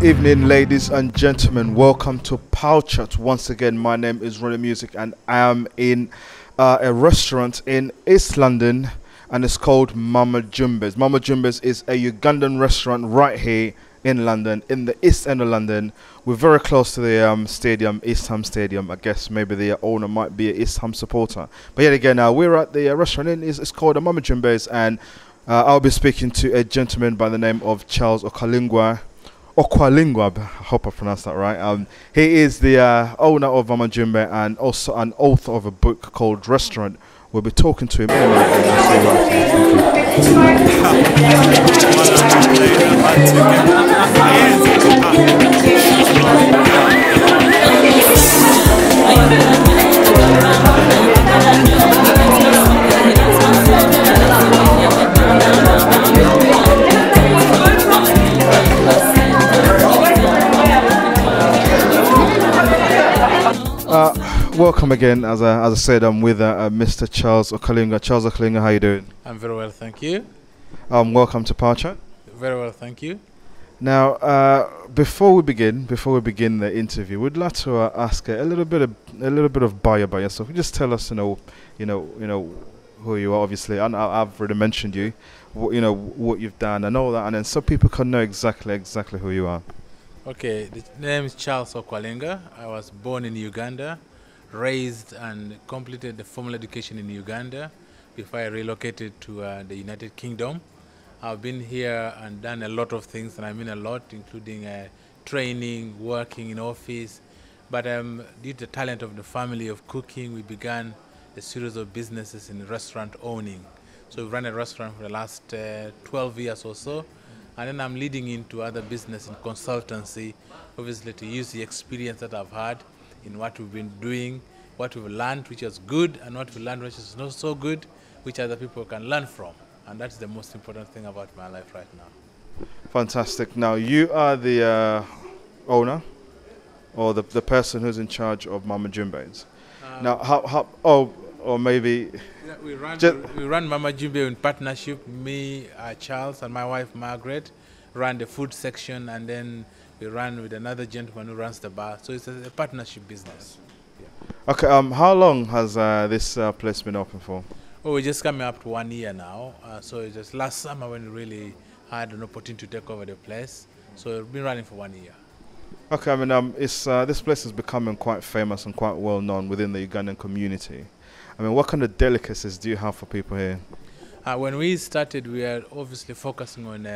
Good evening, ladies and gentlemen. Welcome to Pow Chat. Once again, my name is Ronnie Music, and I am in a restaurant in East London, and it's called Mama Jumbe's. Mama Jumbe's is a Ugandan restaurant right here in London, in the East End of London. We're very close to the stadium, East Ham Stadium. I guess maybe the owner might be an East Ham supporter. But yet again, we're at the restaurant, and it's called Mama Jumbe's, and I'll be speaking to a gentleman by the name of Charles Okwalinga. Okwalinga, I hope I pronounced that right. He is the owner of Mama Jumbe and also an author of a book called Restaurant. We'll be talking to him in a minute. Welcome again. As I said, I'm with Mr. Charles Okwalinga. Charles Okwalinga, how you doing? I'm very well, thank you. Welcome to Pow Chat. Very well, thank you. Now, before we begin the interview, we'd like to ask a little bit of bio about yourself. Just tell us, who you are, obviously. And I've already mentioned you, what you've done and all that, and then so people can know exactly who you are. Okay, the name is Charles Okwalinga. I was born in Uganda, raised and completed the formal education in Uganda before I relocated to the United Kingdom. I've been here and done a lot of things, and I mean a lot, including training, working in office. But due to the talent of the family of cooking, we began a series of businesses in restaurant owning. So we've run a restaurant for the last 12 years or so. And then I'm leading into other business and consultancy, obviously to use the experience that I've had in what we've been doing, what we've learned, which is good, and what we learned, which is not so good, which other people can learn from. And that's the most important thing about my life right now. Fantastic. Now, you are the owner or the person who's in charge of Mama Jumbe's. Now, or maybe... Yeah, we run Mama Jumbe in partnership. Me, Charles, and my wife, Margaret, run the food section, and then we run with another gentleman who runs the bar. So it's a partnership business. Yeah. Okay, how long has this place been open for? Oh, we're just coming up to 1 year now. So it was last summer when we really had an opportunity to take over the place. So we've been running for 1 year. Okay, I mean, this place is becoming quite famous and quite well known within the Ugandan community. I mean, what kind of delicacies do you have for people here? When we started, we are obviously focusing on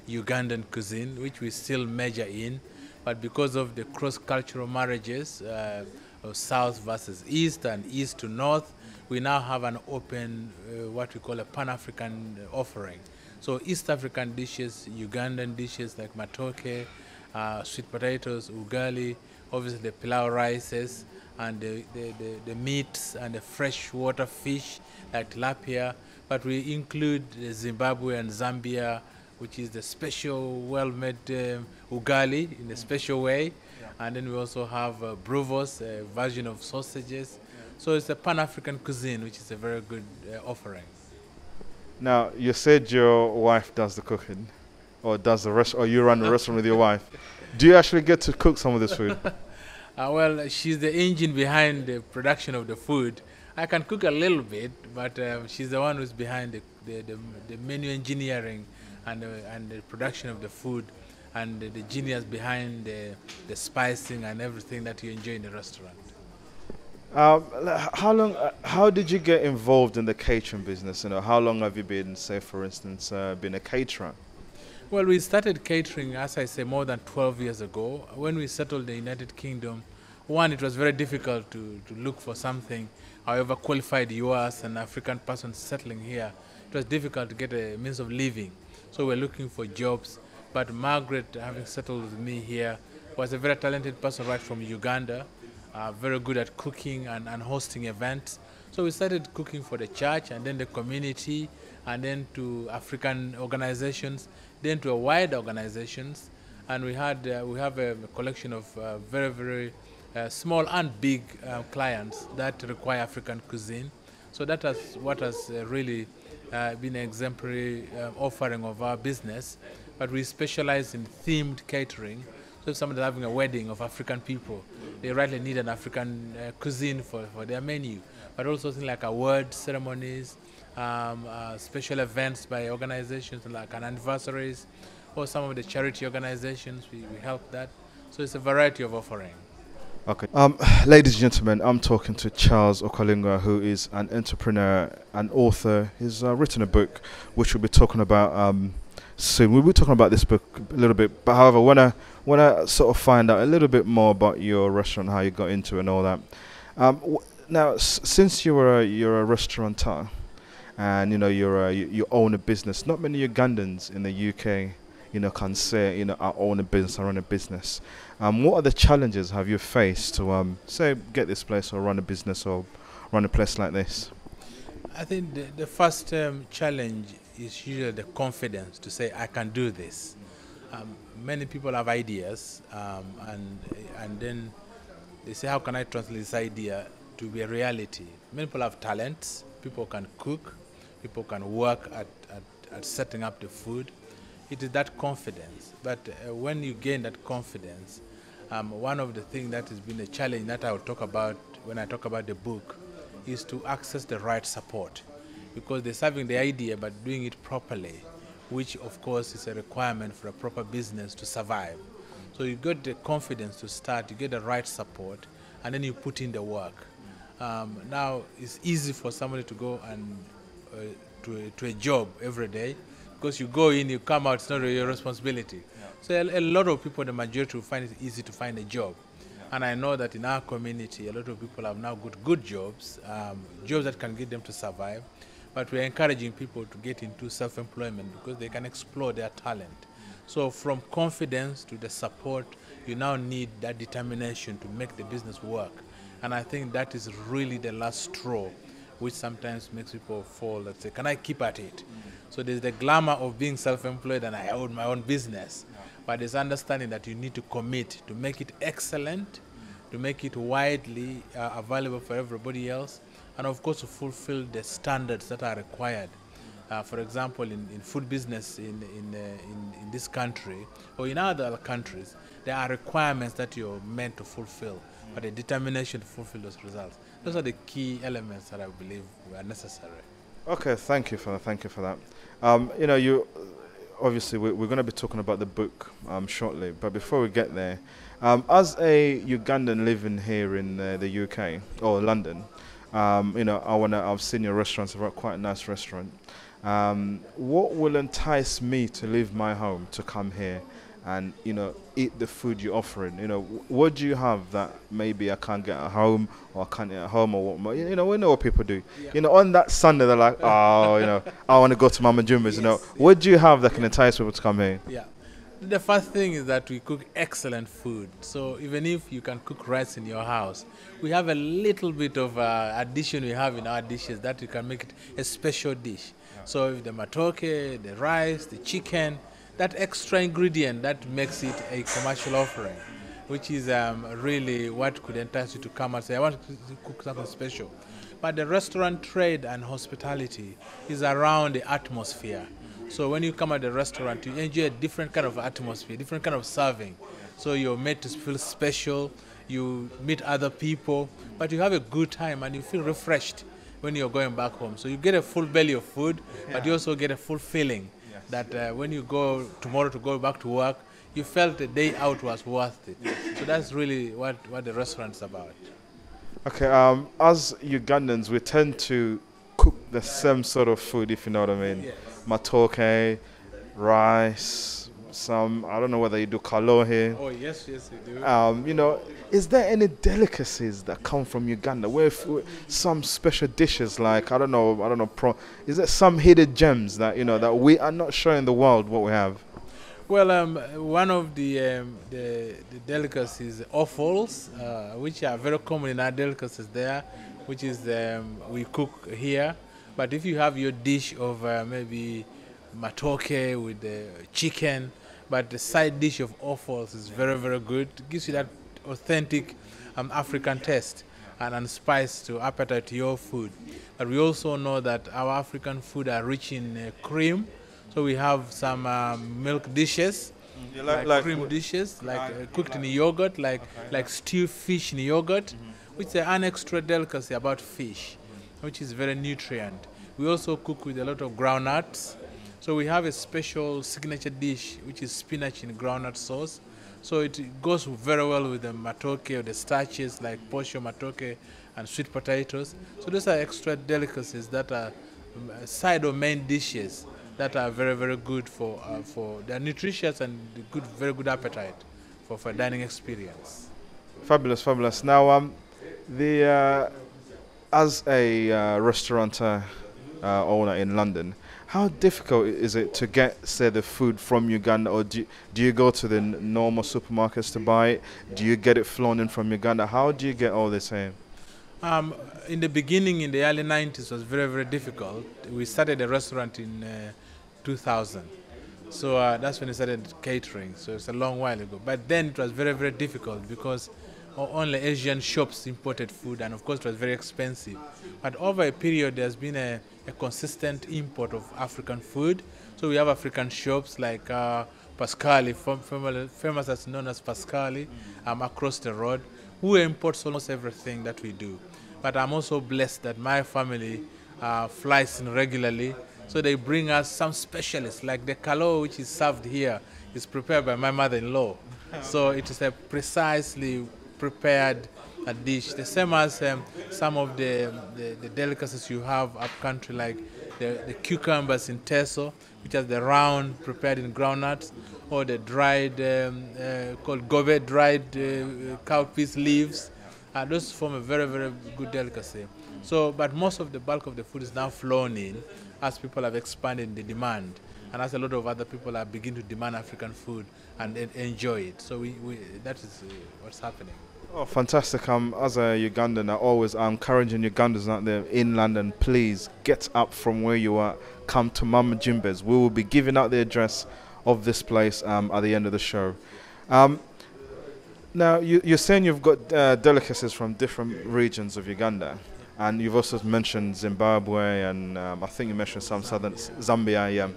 Ugandan cuisine, which we still major in. But because of the cross-cultural marriages of South versus East and East to North, we now have an open, what we call a Pan-African offering. So East African dishes, Ugandan dishes like matoke, sweet potatoes, ugali, obviously the pilau rices, and the meats and the freshwater fish like tilapia. But we include Zimbabwe and Zambia, which is the special, well-made ugali in a special way. Yeah. And then we also have bruvos, a version of sausages. So it's a Pan-African cuisine, which is a very good offering. Now, you said your wife does the cooking, or does the rest, or you run the restaurant with your wife. Do you actually get to cook some of this food? Well, she's the engine behind the production of the food. I can cook a little bit, but she's the one who's behind the menu engineering and the production of the food, and the genius behind the spicing and everything that you enjoy in the restaurant. How did you get involved in the catering business? How long have you been, say, for instance, been a caterer? Well, we started catering, as I say, more than 12 years ago. When we settled in the United Kingdom, one, it was very difficult to look for something. However qualified you are as an African person settling here, it was difficult to get a means of living. So we're looking for jobs. But Margaret, having settled with me here, was a very talented person right from Uganda, very good at cooking and hosting events. So we started cooking for the church and then the community and then to African organizations, then to a wider organizations. And we have a collection of very small and big clients that require African cuisine. So that is what has really been an exemplary offering of our business. But we specialize in themed catering. So if somebody's having a wedding of African people, they rightly need an African cuisine for their menu. But also things like award ceremonies, special events by organizations like an anniversaries, or some of the charity organizations, we help that. So it's a variety of offering. Okay. Ladies and gentlemen, I'm talking to Charles Okwalinga, who is an entrepreneur and author. He's written a book, which we'll be talking about soon. We'll be talking about this book a little bit, but however, when I sort of find out a little bit more about your restaurant, how you got into it and all that. Now, since you're a restaurateur, and you own a business, not many Ugandans in the UK, can say, I own a business, I run a business. What are the challenges have you faced to say get this place or run a business or run a place like this? I think the first challenge is usually the confidence to say I can do this. Many people have ideas, and then they say, how can I translate this idea to be a reality? Many people have talents. People can cook. People can work at setting up the food. It is that confidence. But when you gain that confidence, one of the things that has been a challenge that I will talk about when I talk about the book is to access the right support. Because there's having the idea but doing it properly, which of course is a requirement for a proper business to survive. So you get the confidence to start, you get the right support, and then you put in the work. Now it's easy for somebody to go and to a job every day, because you go in, you come out, it's not your responsibility. Yeah. So a lot of people, the majority, will find it easy to find a job. Yeah. And I know that in our community, a lot of people have now got good jobs, jobs that can get them to survive. But we're encouraging people to get into self-employment because they can explore their talent. So from confidence to the support, you now need that determination to make the business work. And I think that is really the last straw, which sometimes makes people fall and say, can I keep at it? So there's the glamour of being self-employed and I own my own business. But there's understanding that you need to commit to make it excellent, to make it widely available for everybody else, and of course to fulfill the standards that are required. For example, in food business in this country or in other countries, there are requirements that you're meant to fulfill, but a determination to fulfill those results. Those are the key elements that I believe are necessary. Okay, thank you for that. Thank you for that. You obviously we're going to be talking about the book shortly, but before we get there, as a Ugandan living here in the UK or London, I've seen your restaurants. You've got quite a nice restaurant. What will entice me to leave my home to come here and eat the food you're offering? What do you have that maybe I can't get at home, or I can't eat at home, or what? We know what people do. Yeah. On that Sunday they're like, I want to go to Mama Jumbe's. Yes. What do you have that can entice people to come here? Yeah. The first thing is that we cook excellent food. So even if you can cook rice in your house, we have a little bit of addition we have in our dishes that you can make it a special dish. Yeah. So if the matoke, the rice, the chicken, that extra ingredient that makes it a commercial offering, which is really what could entice you to come and say, I want to cook something special. But the restaurant trade and hospitality is around the atmosphere. So when you come at the restaurant, you enjoy a different kind of atmosphere, different kind of serving. So you're made to feel special, you meet other people, but you have a good time and you feel refreshed when you're going back home. So you get a full belly of food, but you also get a full feeling that when you go tomorrow to go back to work, you felt the day out was worth it. So that's really what the restaurant's about. Okay, as Ugandans, we tend to cook the same sort of food, if you know what I mean. Yes. Matoke, rice, I don't know whether you do kalo here. Oh, yes, you do. Is there any delicacies that come from Uganda? Some special dishes like, I don't know, is there some hidden gems that, that we are not showing the world what we have? Well, one of the delicacies, offals, which are very common in our delicacies there, which is we cook here. But if you have your dish of maybe matoke with the chicken, but the side dish of offals is very, very good. It gives you that authentic African taste and spice to appetite to your food. But we also know that our African food are rich in cream. So we have some milk dishes Yeah, like cream dishes, like cooked in yogurt, like stewed fish in yogurt, which is an extra delicacy about fish, which is very nutrient. We also cook with a lot of groundnuts. So we have a special signature dish, which is spinach in groundnut sauce. So it goes very well with the matoke or the starches like posho, matoke, and sweet potatoes. So those are extra delicacies that are side or main dishes that are very, very good for they're nutritious and good, very good appetite for dining experience. Fabulous, fabulous. Now, the as a restaurateur owner in London, how difficult is it to get, say, the food from Uganda, or do you go to the normal supermarkets to buy it? Do you get it flown in from Uganda? How do you get all this in? In the beginning, in the early 90s, was very, very difficult. We started a restaurant in 2000. So that's when we started catering. So it's a long while ago. But then it was very, very difficult because only Asian shops imported food, and of course it was very expensive. But over a period, there's been a consistent import of African food. So we have African shops like Pascali, famous as known as Pascali, across the road, who imports almost everything that we do. But I'm also blessed that my family flies in regularly. So they bring us some specialists, like the kalo, which is served here, is prepared by my mother-in-law. So it is a precisely prepared dish. The same as some of the delicacies you have up country, like the cucumbers in teso, which are the round prepared in groundnuts, or the dried, called gobe, dried cowpeas leaves. Those form a very, very good delicacy. So, but most of the bulk of the food is now flown in as people have expanded the demand, and as a lot of other people are beginning to demand African food and enjoy it. So that is what's happening. Oh, fantastic. As a Ugandan, I always am encouraging Ugandans out there in London, please get up from where you are, come to Mama Jumbe's. We will be giving out the address of this place at the end of the show. Now, you're saying you've got delicacies from different regions of Uganda, and you've also mentioned Zimbabwe, and I think you mentioned some southern Zambia. Yeah.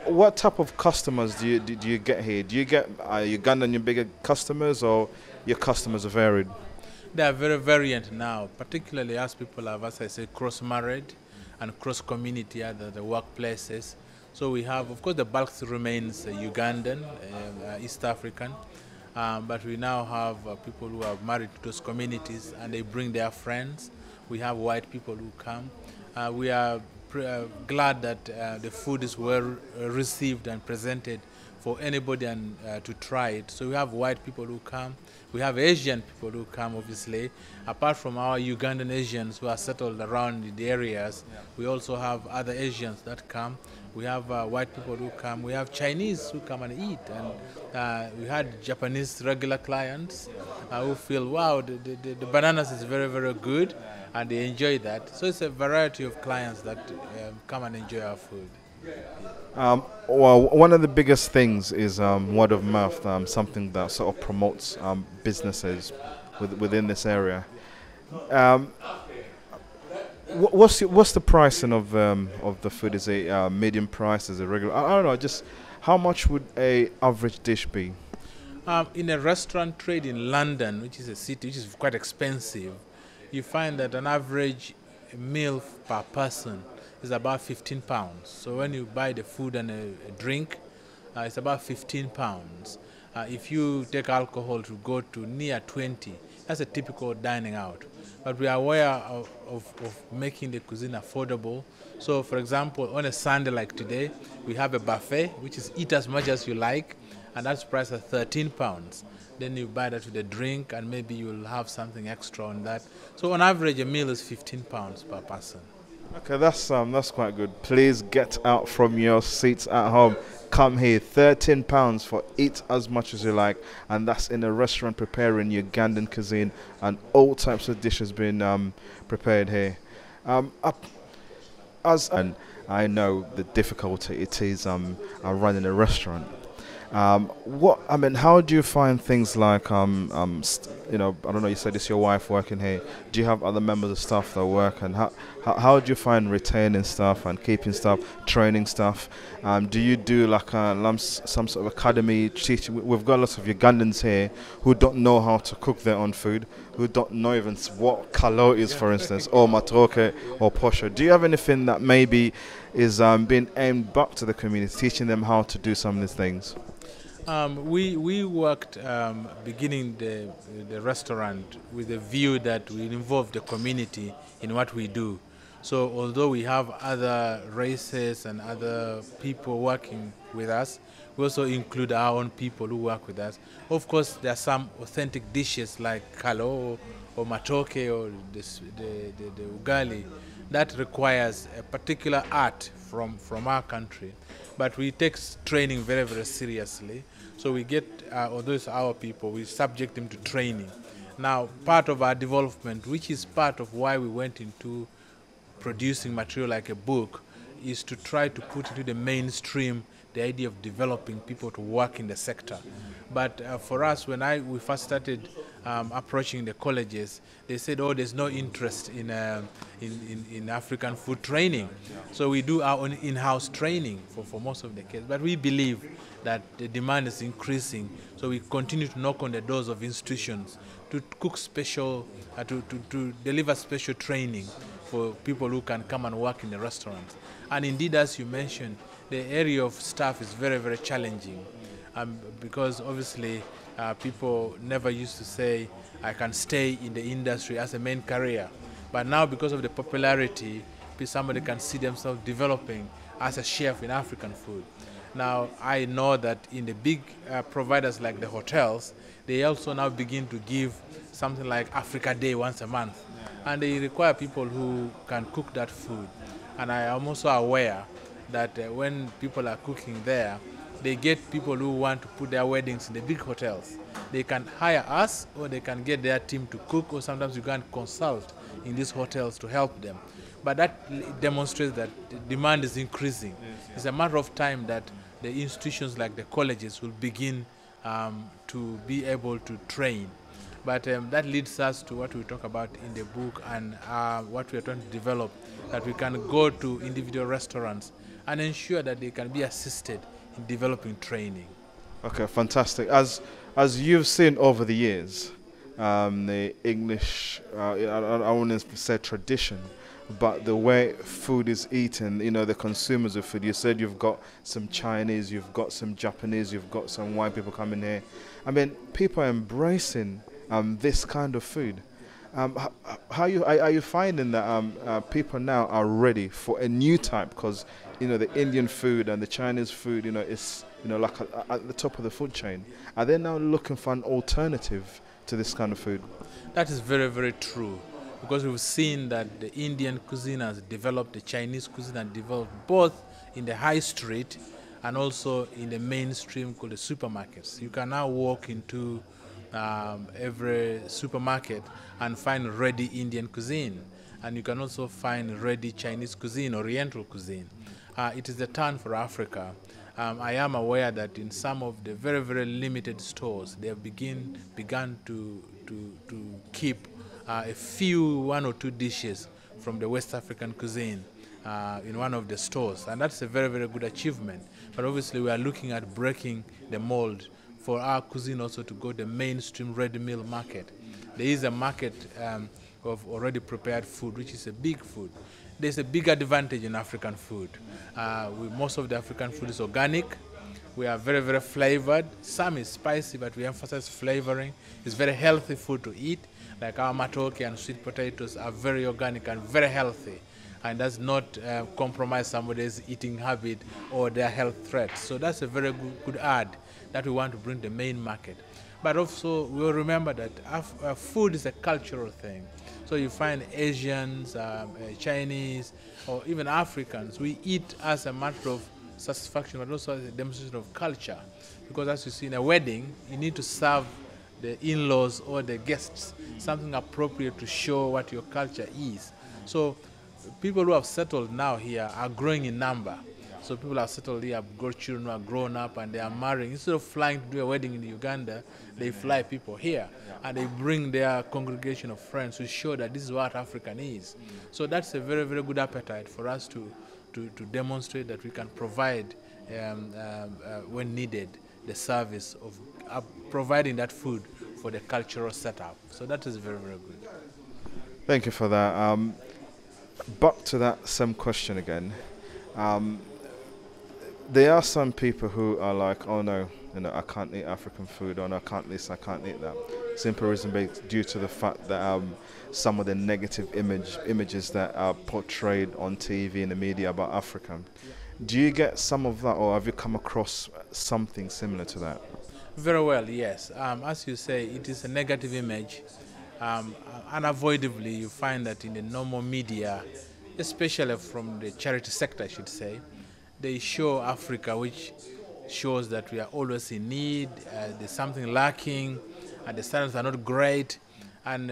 What type of customers do you get here? Do you get Ugandan your bigger customers, or your customers are varied? They are very variant now, particularly as people have, as I say, cross-married and cross-community at the workplaces. So we have, of course, the bulk remains Ugandan, East African, but we now have people who are married to those communities and they bring their friends. We have white people who come. We are glad that the food is well received and presented for anybody and to try it. So we have white people who come. We have Asian people who come, obviously. Apart from our Ugandan Asians who are settled around the areas, we also have other Asians that come. We have white people who come. We have Chinese who come and eat. And we had Japanese regular clients who feel, wow, the bananas is very, very good, and they enjoy that. So it's a variety of clients that come and enjoy our food. Well, one of the biggest things is word of mouth, something that sort of promotes businesses within this area. What's the pricing of the food? Is it medium price? Is it regular? I don't know. Just how much would a average dish be? In a restaurant trade in London, which is a city which is quite expensive, you find that an average meal per person is about £15. So when you buy the food and a drink, it's about £15. If you take alcohol to go to near 20, that's a typical dining out. But we are aware of making the cuisine affordable. So for example, on a Sunday like today, we have a buffet, which is eat as much as you like, and that's priced at £13. Then you buy that with a drink, and maybe you'll have something extra on that. So on average, a meal is £15 per person. Okay, that's quite good. Please get out from your seats at home. Come here, £13 for eat as much as you like, and that's in a restaurant preparing Ugandan cuisine and all types of dishes being prepared here. And I know the difficulty it is running a restaurant. What I mean, how do you find things like I don't know. You said it's your wife working here. Do you have other members of staff that work, and how do you find retaining staff and keeping staff, training staff? Do you do like some sort of academy teaching? We've got lots of Ugandans here who don't know how to cook their own food, who don't know even what kalo is, for instance, or matoke or posho. Do you have anything that maybe is being aimed back to the community, teaching them how to do some of these things? We worked beginning the restaurant with a view that we involve the community in what we do. So although we have other races and other people working with us, we also include our own people who work with us. Of course, there are some authentic dishes like kalo or matoke or the ugali that requires a particular art from our country. But we take training very, very seriously. So we get, although it's our people, we subject them to training. Now, part of our development, which is part of why we went into producing material like a book, is to try to put into the mainstream the idea of developing people to work in the sector. But for us, when we first started approaching the colleges, they said, oh, there's no interest in African food training. So we do our own in-house training for most of the kids. But we believe that the demand is increasing, so we continue to knock on the doors of institutions to cook special, to deliver special training for people who can come and work in the restaurants. And indeed, as you mentioned, the area of staff is very, very challenging because obviously people never used to say, I can stay in the industry as a main career. But now, because of the popularity, somebody can see themselves developing as a chef in African food. Now, I know that in the big providers like the hotels, they also now begin to give something like Africa Day once a month. And they require people who can cook that food. And I am also aware that when people are cooking there, they get people who want to put their weddings in the big hotels. They can hire us, or they can get their team to cook, or sometimes you can consult in these hotels to help them. But that demonstrates that the demand is increasing. It's a matter of time that the institutions like the colleges will begin to be able to train. But that leads us to what we talk about in the book and what we are trying to develop, that we can go to individual restaurants and ensure that they can be assisted in developing training. Okay, fantastic. As you've seen over the years, the English, I wouldn't say tradition, but the way food is eaten, the consumers of food. You said you've got some Chinese, you've got some Japanese, you've got some white people coming here. I mean, people are embracing this kind of food. Are you finding that people now are ready for a new type? Because the Indian food and the Chinese food, is like at the top of the food chain. Are they now looking for an alternative to this kind of food? That is very, very true. Because we've seen that the Indian cuisine has developed, the Chinese cuisine has developed both in the high street and also in the mainstream called the supermarkets. You can now walk into every supermarket and find ready Indian cuisine, and you can also find ready Chinese cuisine, Oriental cuisine. It is the turn for Africa. I am aware that in some of the very, very limited stores, they have begun to keep a few, one or two dishes from the West African cuisine in one of the stores, and that's a very, very good achievement. But obviously we are looking at breaking the mold for our cuisine also to go the mainstream ready meal market. There is a market of already prepared food, which is a big food. There's a big advantage in African food. Most of the African food is organic. We are very, very flavored. Some is spicy, but we emphasize flavoring. It's very healthy food to eat. Like our matoke and sweet potatoes are very organic and very healthy, and does not compromise somebody's eating habit or their health threats. So that's a very good add that we want to bring the main market. But also we'll remember that food is a cultural thing. So you find Asians, Chinese, or even Africans, we eat as a matter of satisfaction, but also as a demonstration of culture. Because as you see in a wedding, you need to serve the in-laws or the guests something appropriate to show what your culture is. So people who have settled now here are growing in number. So people are settled here, have got children who are grown up, and they are marrying. Instead of flying to do a wedding in Uganda, they fly people here, and they bring their congregation of friends to show that this is what African is. So that's a very, very good appetite for us to demonstrate that we can provide, when needed, the service of providing that food for the cultural setup. So that is very, very good. Thank you for that. Back to that same question again. Um, there are some people who are like, oh no, I can't eat African food, or no, I can't eat this, I can't eat that. Simple reason based due to the fact that some of the negative images that are portrayed on TV and the media about Africa. Do you get some of that, or have you come across something similar to that? Very well, yes. As you say, it is a negative image. Unavoidably, you find that in the normal media, especially from the charity sector, I should say, they show Africa, which shows that we are always in need, there's something lacking, and the standards are not great. And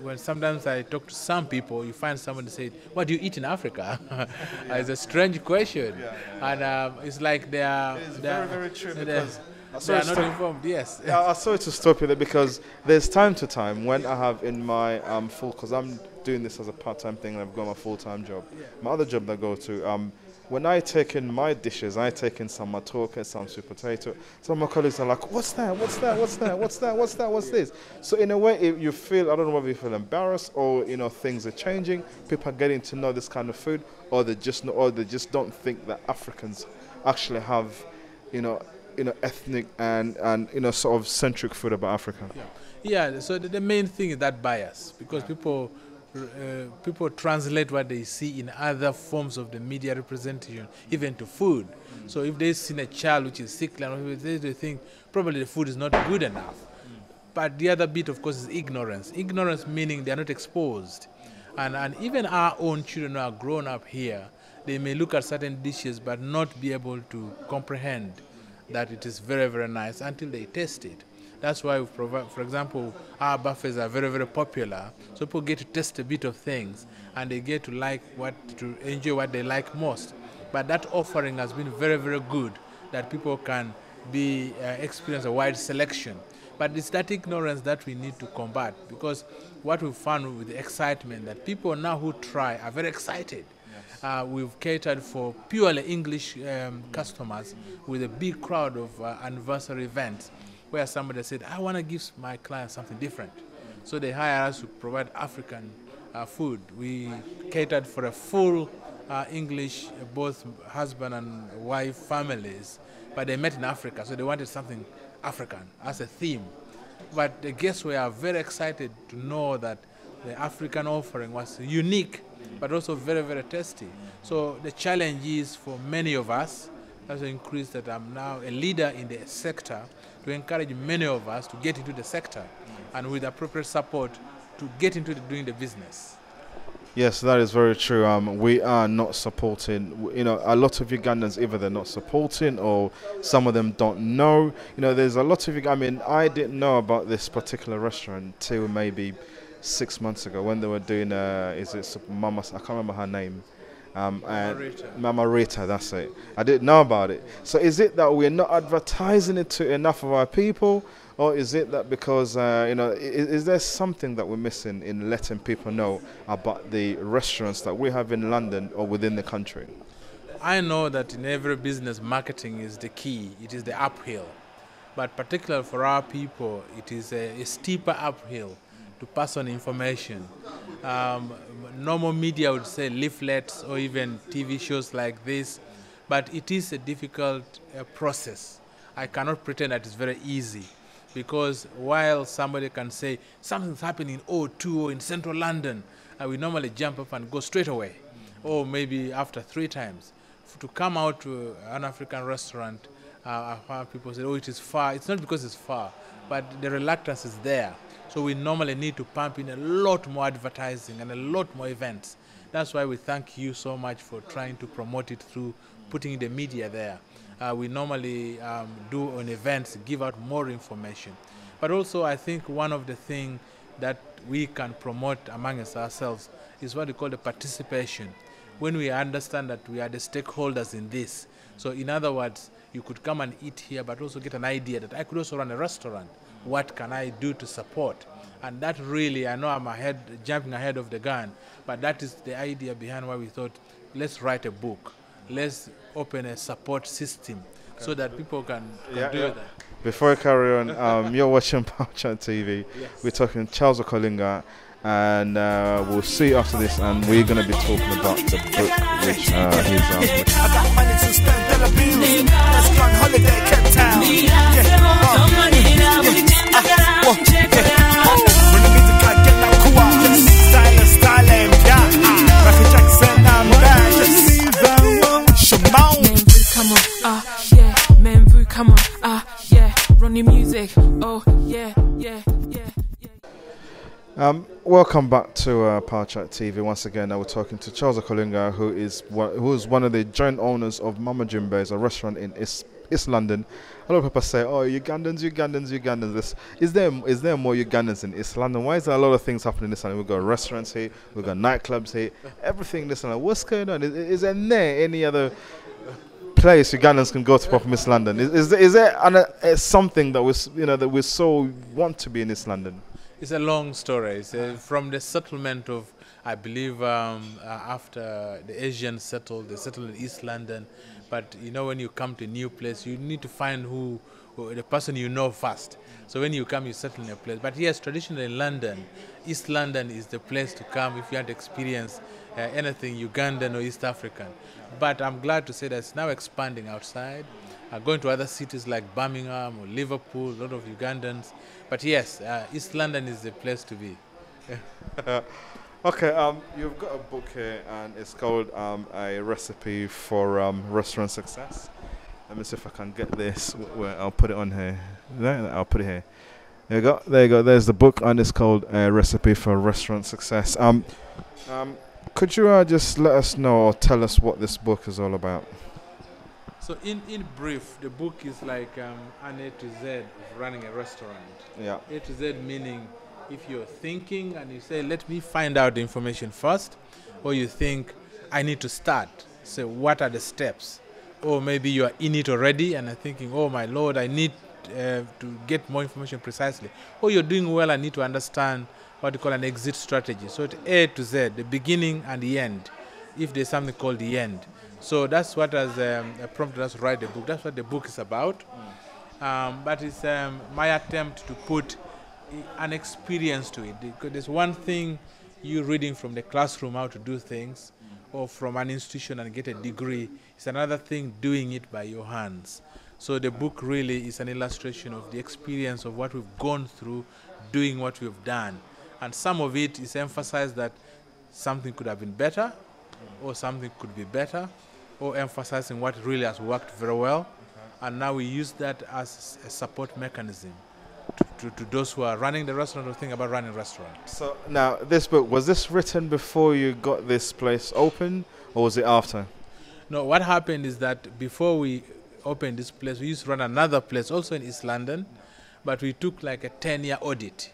when sometimes I talk to some people, you find someone say, "What do you eat in Africa?" It's a strange question, and it's like they are. It's very, very true because they are not informed. Yes. I'm sorry to stop you there, because there's time to time when I have in my because I'm doing this as a part-time thing and I've got my full-time job. My other job that I go to, when I take in my dishes, I take in some matoke, some sweet potato. Some of my colleagues are like, "What's that? What's that? What's that? What's that? What's that? What's this?" So in a way, you feel, I don't know whether you feel embarrassed, or things are changing. People are getting to know this kind of food, or they just don't think that Africans actually have, ethnic and sort of centric food about Africa. Yeah. So the main thing is that bias, because people translate what they see in other forms of the media representation, even to food. So if they've seen a child which is sickly, they think probably the food is not good enough. But the other bit, of course, is ignorance. Ignorance meaning they are not exposed. And even our own children who are grown up here, they may look at certain dishes but not be able to comprehend that it is very, very nice until they taste it. That's why we provide, for example, our buffets are very, very popular. So people get to taste a bit of things, and they get to enjoy what they like most. But that offering has been very, very good, that people can experience a wide selection. But it's that ignorance that we need to combat, because what we've found with the excitement, that people now who try are very excited. We've catered for purely English customers with a big crowd of anniversary events, where somebody said, "I want to give my clients something different." So they hire us to provide African food. We catered for a full English, both husband and wife families, but they met in Africa, so they wanted something African as a theme. But the guests were very excited to know that the African offering was unique, but also very, very tasty. So the challenge is for many of us, that's the increase that I'm now a leader in the sector, to encourage many of us to get into the sector, and with appropriate support to get into doing the business. Yes, that is very true. We are not supporting, a lot of Ugandans, either they're not supporting or some of them don't know. There's a lot of, I didn't know about this particular restaurant till maybe 6 months ago when they were doing, Mama, I can't remember her name. Mama Rita, that's it. I didn't know about it. So is it that we're not advertising it to enough of our people, or is it that because, is there something that we're missing in letting people know about the restaurants that we have in London or within the country? I know that in every business, marketing is the key. It is the uphill. But particularly for our people, it is a steeper uphill to pass on information. Normal media would say leaflets or even TV shows like this, but it is a difficult process. I cannot pretend that it's very easy, because while somebody can say something's happening in O2 or in central London, we normally jump up and go straight away, or maybe after 3 times. To come out to an African restaurant, people say, "Oh, it is far." It's not because it's far, but the reluctance is there. So we normally need to pump in a lot more advertising and a lot more events. That's why we thank you so much for trying to promote it through putting the media there. We normally do on events, give out more information. But also I think one of the things that we can promote amongst ourselves is what we call the participation. when we understand that we are the stakeholders in this. So in other words, you could come and eat here, but also get an idea that I could also run a restaurant. What can I do to support? And that really, I know I'm jumping ahead of the gun, but that is the idea behind why we thought, let's write a book. Let's open a support system so that people can do that. Before I carry on, you're watching Pouchat TV. Yes. We're talking Charles Okwalinga, and we'll see you after this, and we're going to be talking about the book which he's I got money to spend dollar bills. Let's go on holiday, Cape Town. When the music I get that cool, style, Michael Jackson, I'm back. Shimon. Come on, yeah, men, come on, yeah, run the music, oh, yeah. Welcome back to Pouchat TV. Once again, we're talking to Charles Okwalinga, who is one of the joint owners of Mama Jumbe, a restaurant in East London. A lot of people say, "Oh, Ugandans." Is there more Ugandans in East London? Why is there a lot of things happening in East London? We've got restaurants here, we've got nightclubs here, everything in East London. What's going on? Is there any other place Ugandans can go to from East London? Is there something that we so want to be in East London? It's a long story. It's from the settlement of, I believe, after the Asians settled, they settled in East London. But when you come to a new place, you need to find who the person you know first. So when you come, you settle in a place. But yes, traditionally in London, East London is the place to come if you want to experience anything Ugandan or East African. But I'm glad to say that it's now expanding outside. Going to other cities like Birmingham or Liverpool, a lot of Ugandans. But yes, East London is the place to be. Okay, you've got a book here, and it's called A Recipe for Restaurant Success. Let me see if I can get this. I'll put it on here. I'll put it here. There you go. There's the book, and it's called A Recipe for Restaurant Success. Could you just let us know or tell us what this book is all about? So in brief, the book is like an A to Z of running a restaurant. Yeah. A to Z meaning if you're thinking and you say, let me find out the information first, or you think, I need to start. So what are the steps? Or maybe you are in it already and are thinking, oh my Lord, I need to get more information precisely. Or you're doing well, I need to understand what you call an exit strategy. So it's A to Z, the beginning and the end, if there's something called the end. So that's what has prompted us to write the book. That's what the book is about. But it's my attempt to put an experience to it. Because there's one thing you reading from the classroom how to do things, or from an institution and get a degree. It's another thing doing it by your hands. So the book really is an illustration of the experience of what we've gone through, doing what we've done. And some of it is emphasized that something could have been better, or something could be better, or emphasizing what really has worked very well. And now we use that as a support mechanism to those who are running the restaurant or think about running a restaurant. So now, this book, was this written before you got this place open, or was it after? No, what happened is that before we opened this place, we used to run another place also in East London, but we took like a 10-year audit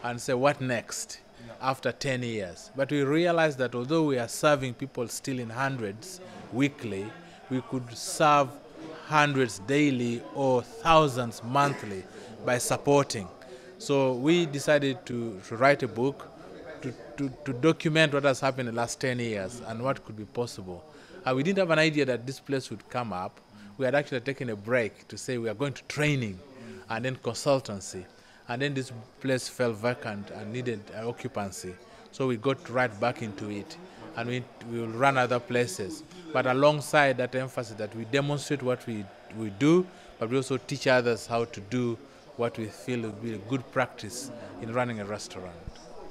and said, what next after 10 years? But we realized that although we are serving people still in hundreds weekly, we could serve hundreds daily or thousands monthly by supporting. So we decided to write a book to document what has happened in the last 10 years and what could be possible. We didn't have an idea that this place would come up. We had actually taken a break to say we are going to training and then consultancy. And then this place fell vacant and needed occupancy. So we got right back into it. And we will run other places. But alongside that emphasis that we demonstrate what we do, but we also teach others how to do what we feel would be a good practice in running a restaurant.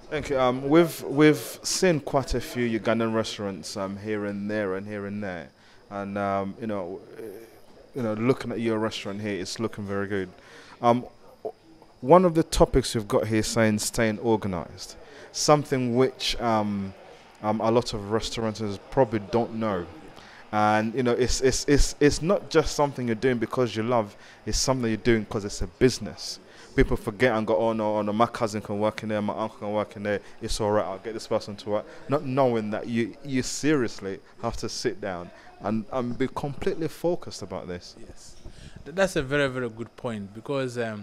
Thank you. We've seen quite a few Ugandan restaurants here and there and here and there, and looking at your restaurant here, it's looking very good. One of the topics you've got here saying staying organized, something which a lot of restaurateurs probably don't know. And it's not just something you're doing because you love, it's something you're doing because it's a business. people forget and go, oh no, my cousin can work in there, my uncle can work in there, it's all right, I'll get this person to work. Not knowing that you seriously have to sit down and be completely focused about this. Yes. That's a very, very good point, because there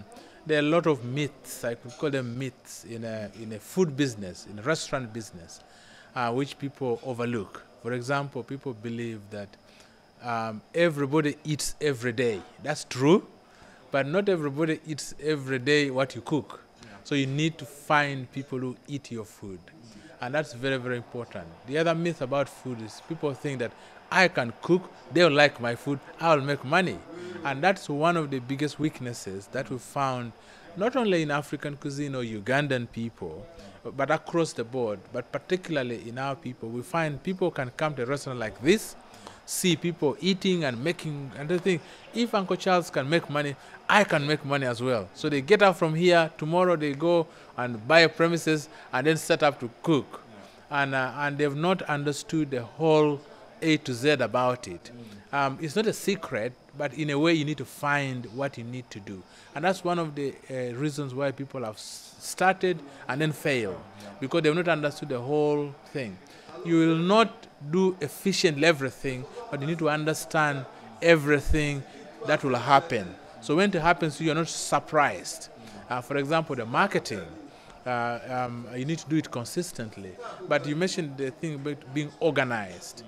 are a lot of myths, I could call them myths, in a food business, in a restaurant business, which people overlook. For example, people believe that everybody eats every day. That's true, but not everybody eats every day what you cook. Yeah. So you need to find people who eat your food. And that's very, very important. The other myth about food is people think that I can cook, they'll like my food, I'll make money. And that's one of the biggest weaknesses that we found, not only in African cuisine or Ugandan people, but across the board, but particularly in our people. We find people can come to a restaurant like this, see people eating and making, and they think, if Uncle Charles can make money, I can make money as well. So they get up from here, tomorrow they go and buy a premises and then set up to cook. Yeah. And they've not understood the whole A to Z about it. It's not a secret, but in a way you need to find what you need to do. And that's one of the reasons why people have started and then failed, because they've not understood the whole thing. You will not do efficiently everything, but you need to understand everything that will happen. So when it happens to you, you're not surprised. For example, the marketing, you need to do it consistently. But you mentioned the thing about being organized.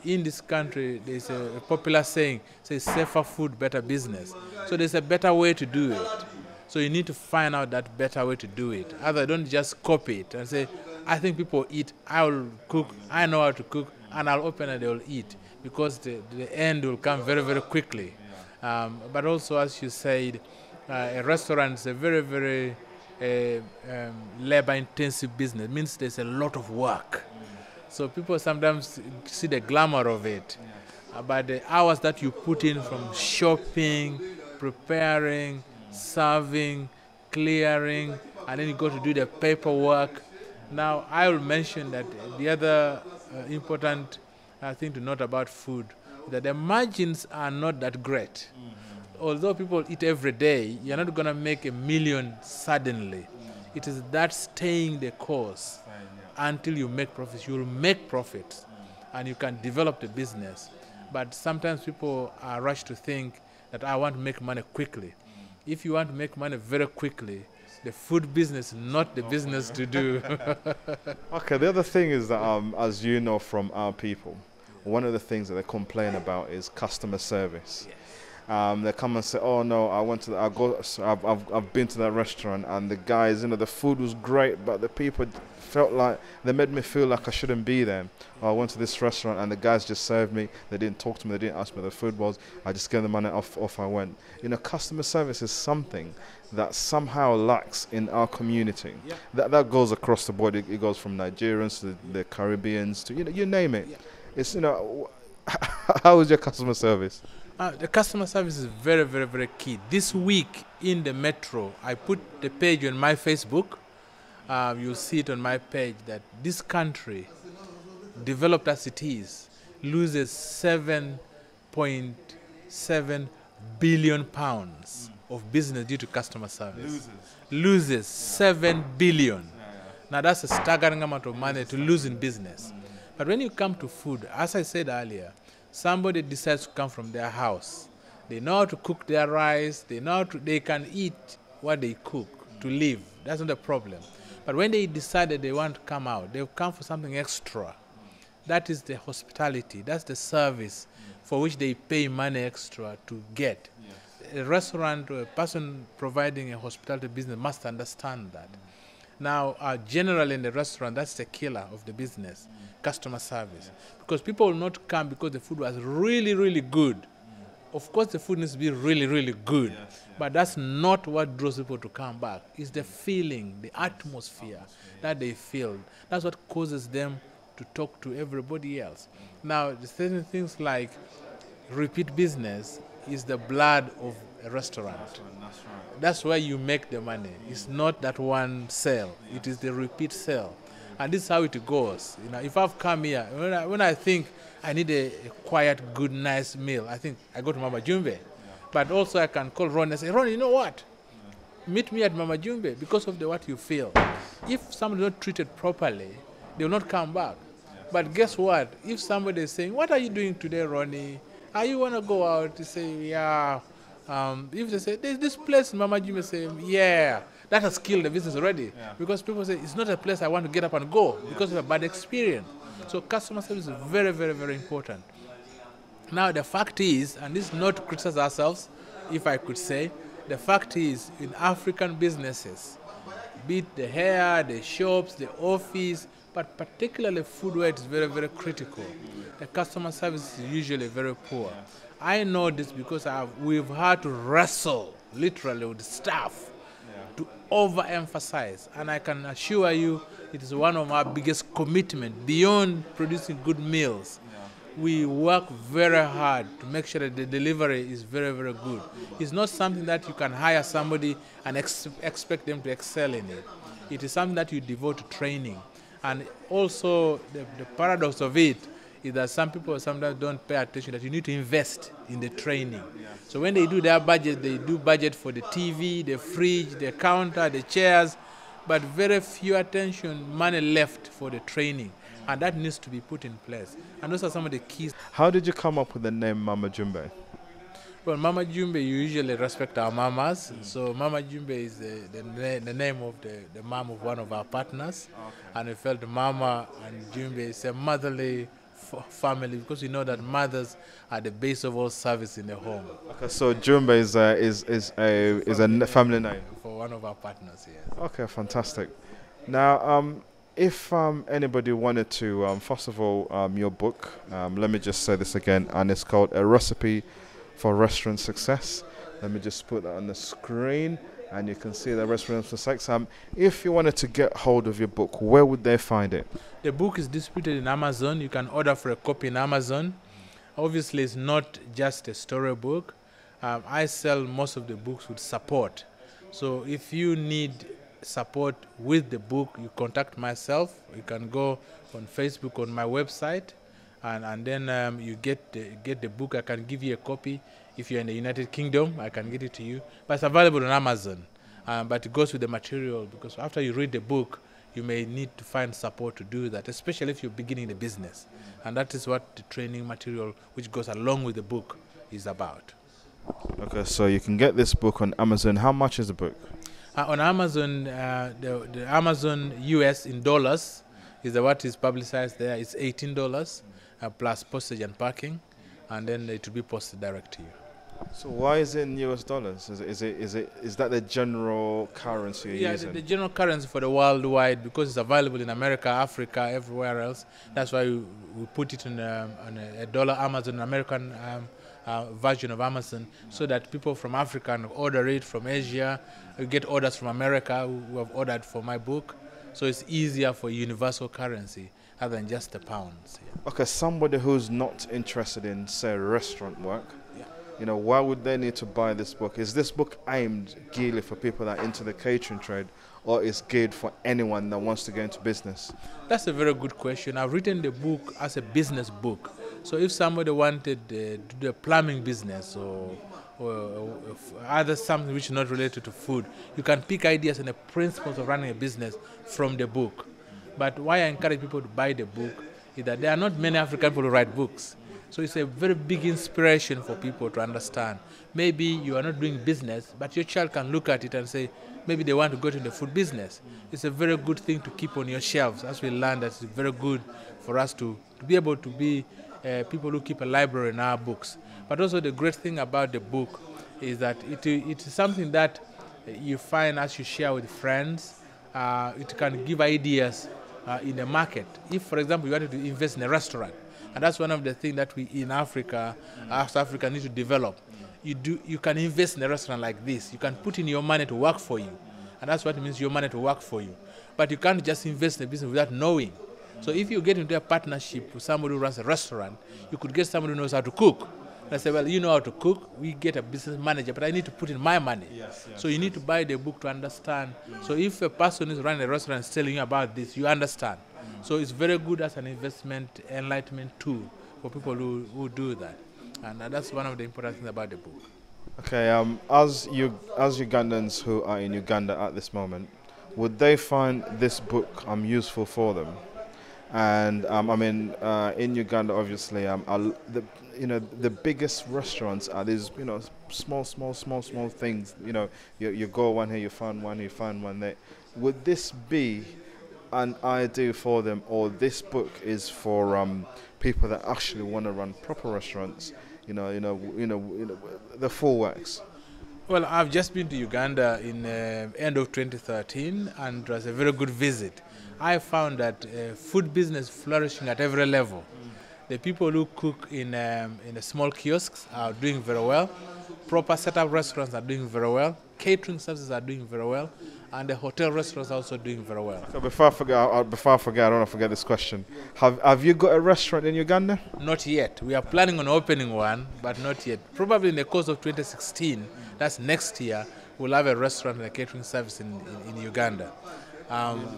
In this country, there's a popular saying, says safer food, better business. So there's a better way to do it. So you need to find out that better way to do it. Otherwise, don't just copy it and say, I think people eat, I will cook, I know how to cook, and I'll open and they'll eat, because the end will come very, very quickly. But also, as you said, a restaurant is a very, very labor-intensive business. It means there's a lot of work. So people sometimes see the glamour of it, but the hours that you put in from shopping, preparing, serving, clearing, and then you go to do the paperwork. Now, I will mention that the other important thing to note about food is that the margins are not that great. Although people eat every day, you're not going to make $1 million suddenly. It is that staying the course until you make profits. You will make profits and you can develop the business. But sometimes people are rushed to think that I want to make money quickly. If you want to make money very quickly, the food business is not the business to do. Okay, the other thing is that, as you know from our people, one of the things that they complain about is customer service. Yes. They come and say, "Oh no, I've been to that restaurant and the guys, the food was great, but the people felt like they made me feel like I shouldn't be there. Or I went to this restaurant and the guys just served me. They didn't talk to me. They didn't ask me where the food was. I just gave them money. Off I went." Customer service is something that somehow lacks in our community. Yeah. That goes across the board. It goes from Nigerians to the Caribbeans to you name it. Yeah. It's how is your customer service? The customer service is very, very, very key. This week in the metro, I put the page on my Facebook. You'll see it on my page that this country, developed as it is, loses 7.7 billion pounds of business due to customer service. Loses 7 billion. Now that's a staggering amount of money to lose in business. But when you come to food, as I said earlier, somebody decides to come from their house. They know how to cook their rice. They can eat what they cook to live. That's not a problem. But when they decide that they want to come out, they'll come for something extra. That is the hospitality. That's the service for which they pay money extra to get. Yes. A restaurant or a person providing a hospitality business must understand that. Now, generally in the restaurant, that's the killer of the business, customer service. Because people will not come because the food was really, really good. Of course, the food needs to be really, really good. Yes, but that's not what draws people to come back. It's the feeling, the atmosphere that they feel. That's what causes them to talk to everybody else. Now, the certain things like repeat business is the blood of a restaurant. That's right. That's where you make the money. It's not that one sale. It is the repeat sale. And this is how it goes. If I've come here, when I think I need a quiet, good, nice meal, I think I go to Mama Jumbe. Yeah. But also I can call Ron and say, "Ron, you know what? meet me at Mama Jumbe because of what you feel. If somebody is not treated properly, they will not come back. But guess what? If somebody is saying, what are you doing today, Ronnie? Are you want to go out? You say, yeah. If they say, there's this place, Mama Jumbe say, yeah. That has killed the business already. Yeah. Because people say, it's not a place I want to get up and go because of a bad experience. So customer service is very, very, very important. Now the fact is, and this is not to criticize ourselves, if I could say, the fact is in African businesses, be it the hair, the shops, the office, but particularly food where it is very, very critical. The customer service is usually very poor. I know this because we've had to wrestle literally with staff to overemphasize, and I can assure you it is one of our biggest commitments beyond producing good meals. We work very hard to make sure that the delivery is very, very good. It's not something that you can hire somebody and expect them to excel in it. It is something that you devote to training. And also the paradox of it is that some people sometimes don't pay attention that you need to invest in the training. So when they do their budget, they do budget for the TV, the fridge, the counter, the chairs, but very few money left for the training. And that needs to be put in place. And those are some of the keys. How did you come up with the name Mama Jumbe? Well, Mama Jumbe, you usually respect our mamas. So Mama Jumbe is the name of the mom of one of our partners. Okay. And we felt Mama and Jumbe is a motherly family because we know that mothers are the base of all service in the home. Okay, so Jumbe is a family name? For one of our partners, yes. Okay, fantastic. Now, if anybody wanted to, first of all, your book, let me just say this again, and it's called A Recipe for Restaurant Success. Let me just put that on the screen, and you can see the Restaurant Success. If you wanted to get hold of your book, where would they find it? The book is distributed in Amazon. You can order for a copy in Amazon. Obviously, it's not just a storybook. I sell most of the books with support. So if you need support with the book, you contact myself. You can go on Facebook on my website, and then you get the book. I can give you a copy. If you're in the United Kingdom, I can get it to you. But it's available on Amazon. But it goes with the material, because after you read the book, you may need to find support to do that, especially if you're beginning the business. And that is what the training material, which goes along with the book, is about. Okay, so you can get this book on Amazon. How much is the book? On Amazon, the Amazon US in dollars is what is publicized there. It's $18 plus postage and packing, and then it will be posted direct to you. So why is it in US dollars? Is that the general currency you're using? Yeah, the general currency for the worldwide, because it's available in America, Africa, everywhere else. That's why we put it on a dollar Amazon, American version of Amazon, so that people from Africa can order it, from Asia. We get orders from America who have ordered for my book. So it's easier for universal currency other than just the pounds. Yeah. Okay, somebody who's not interested in, say, restaurant work, you know, why would they need to buy this book? Is this book aimed gearly for people that are into the catering trade, or is geared for anyone that wants to get into business? That's a very good question. I've written the book as a business book. So if somebody wanted to do a plumbing business or either something which is not related to food, you can pick ideas and the principles of running a business from the book. But why I encourage people to buy the book is that there are not many African people who write books. So it's a very big inspiration for people to understand. Maybe you are not doing business, but your child can look at it and say, maybe they want to go into the food business. It's a very good thing to keep on your shelves. As we learned, that it's very good for us to be able to be people who keep a library in our books. But also the great thing about the book is that it is something that you find as you share with friends. It can give ideas in the market. If, for example, you wanted to invest in a restaurant, and that's one of the things that we in Africa, South Africa, need to develop. You can invest in a restaurant like this. You can put in your money to work for you. And that's what it means, your money to work for you. But you can't just invest in a business without knowing. So if you get into a partnership with somebody who runs a restaurant, you could get somebody who knows how to cook. And I say, well, you know how to cook, we get a business manager, but I need to put in my money. So you need to buy the book to understand. So if a person is running a restaurant and is telling you about this, you understand. So it's very good as an investment enlightenment tool for people who do that. And that's one of the important things about the book. Okay, as Ugandans who are in Uganda at this moment, would they find this book useful for them? And I mean, in Uganda, obviously, the the biggest restaurants are these small things. You go one here, you find one, you find one there. Would this be an idea for them, or this book is for people that actually want to run proper restaurants? The full works. Well, I've just been to Uganda in end of 2013, and it was a very good visit. I found that food business flourishing at every level. The people who cook in the small kiosks are doing very well. Proper setup restaurants are doing very well. Catering services are doing very well, and the hotel restaurants are also doing very well. So before I forget, I don't want to forget this question. Have you got a restaurant in Uganda? Not yet. We are planning on opening one, but not yet. Probably in the course of 2016, that's next year, we'll have a restaurant and a catering service in Uganda.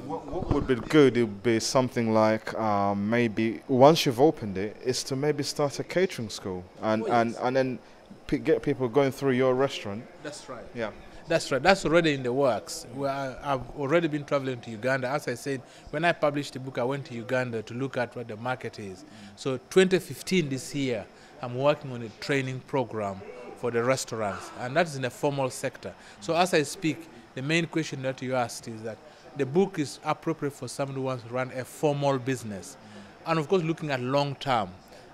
What would be good? It would be something like maybe once you've opened it, is to maybe start a catering school and then get people going through your restaurant. That's right. Yeah. That's right. That's already in the works. I've already been traveling to Uganda. As I said, when I published the book, I went to Uganda to look at what the market is. So 2015, this year, I'm working on a training program for the restaurants, and that's in the formal sector. So as I speak, the main question that you asked is that the book is appropriate for someone who wants to run a formal business, and of course looking at long term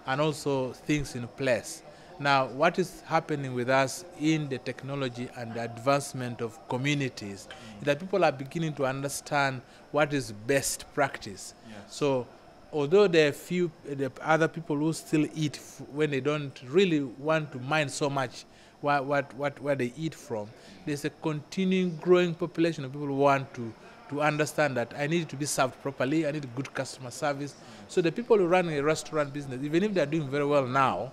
and also things in place. Now, what is happening with us in the technology and the advancement of communities is that people are beginning to understand what is best practice. Yes. So, although there are the other people who still eat when they don't really want to mind so much where they eat from, there's a continuing growing population of people who want to understand that I need to be served properly, I need good customer service. So the people who run a restaurant business, even if they're doing very well now,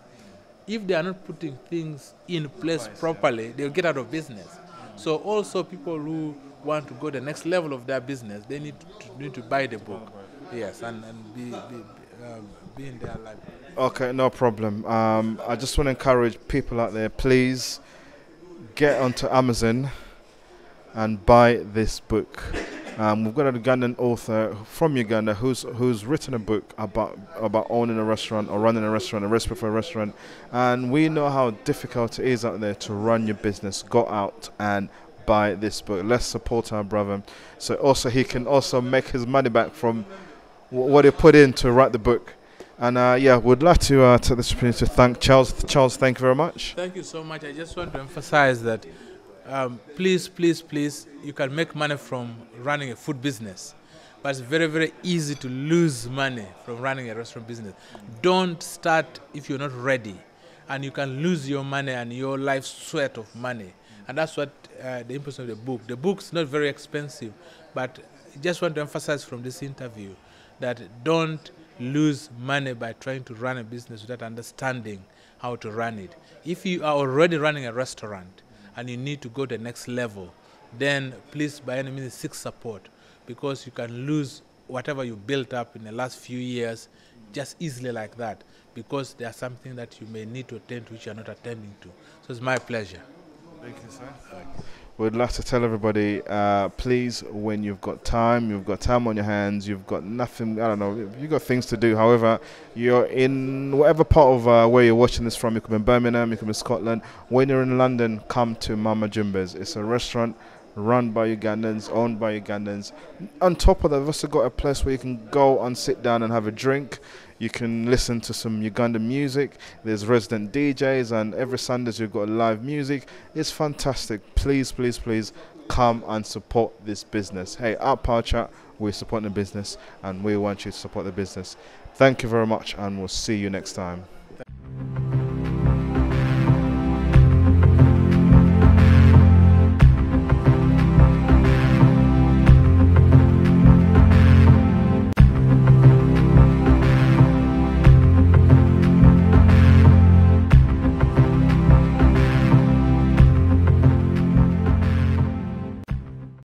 if they are not putting things in place properly, they'll get out of business. So also people who want to go the next level of their business, they need to buy the book. Yes, and be in their life. Okay, no problem. I just want to encourage people out there, please get onto Amazon and buy this book. We've got an Ugandan author from Uganda who's written a book about owning a restaurant or running a restaurant, a recipe for a restaurant, and we know how difficult it is out there to run your business. Go out and buy this book. Let's support our brother, so also he can also make his money back from what he put in to write the book. And we'd like to take this opportunity to thank Charles. Charles, thank you very much. Thank you so much. I just want to emphasize that please, you can make money from running a food business, but it's very, very easy to lose money from running a restaurant business. Don't start if you're not ready, and you can lose your money and your life sweat of money. And that's what the importance of the book. The book's not very expensive, but I just want to emphasize from this interview that don't lose money by trying to run a business without understanding how to run it. If you are already running a restaurant and you need to go to the next level, then please by any means seek support, because you can lose whatever you built up in the last few years just easily like that, because there's something that you may need to attend to which you're not attending to. So it's my pleasure. Thank you, sir. We'd like to tell everybody, please, when you've got time on your hands, you've got nothing, I don't know, you've got things to do. However, you're in whatever part of where you're watching this from. You could be in Birmingham, you could be in Scotland. When you're in London, come to Mama Jumbe's. It's a restaurant run by Ugandans, owned by Ugandans. On top of that, we've also got a place where you can go and sit down and have a drink. You can listen to some Ugandan music. There's resident DJs, and every Sundays you've got live music. It's fantastic. Please, please, please come and support this business. Hey, at Power Chat, we're supporting the business, and we want you to support the business. Thank you very much, and we'll see you next time.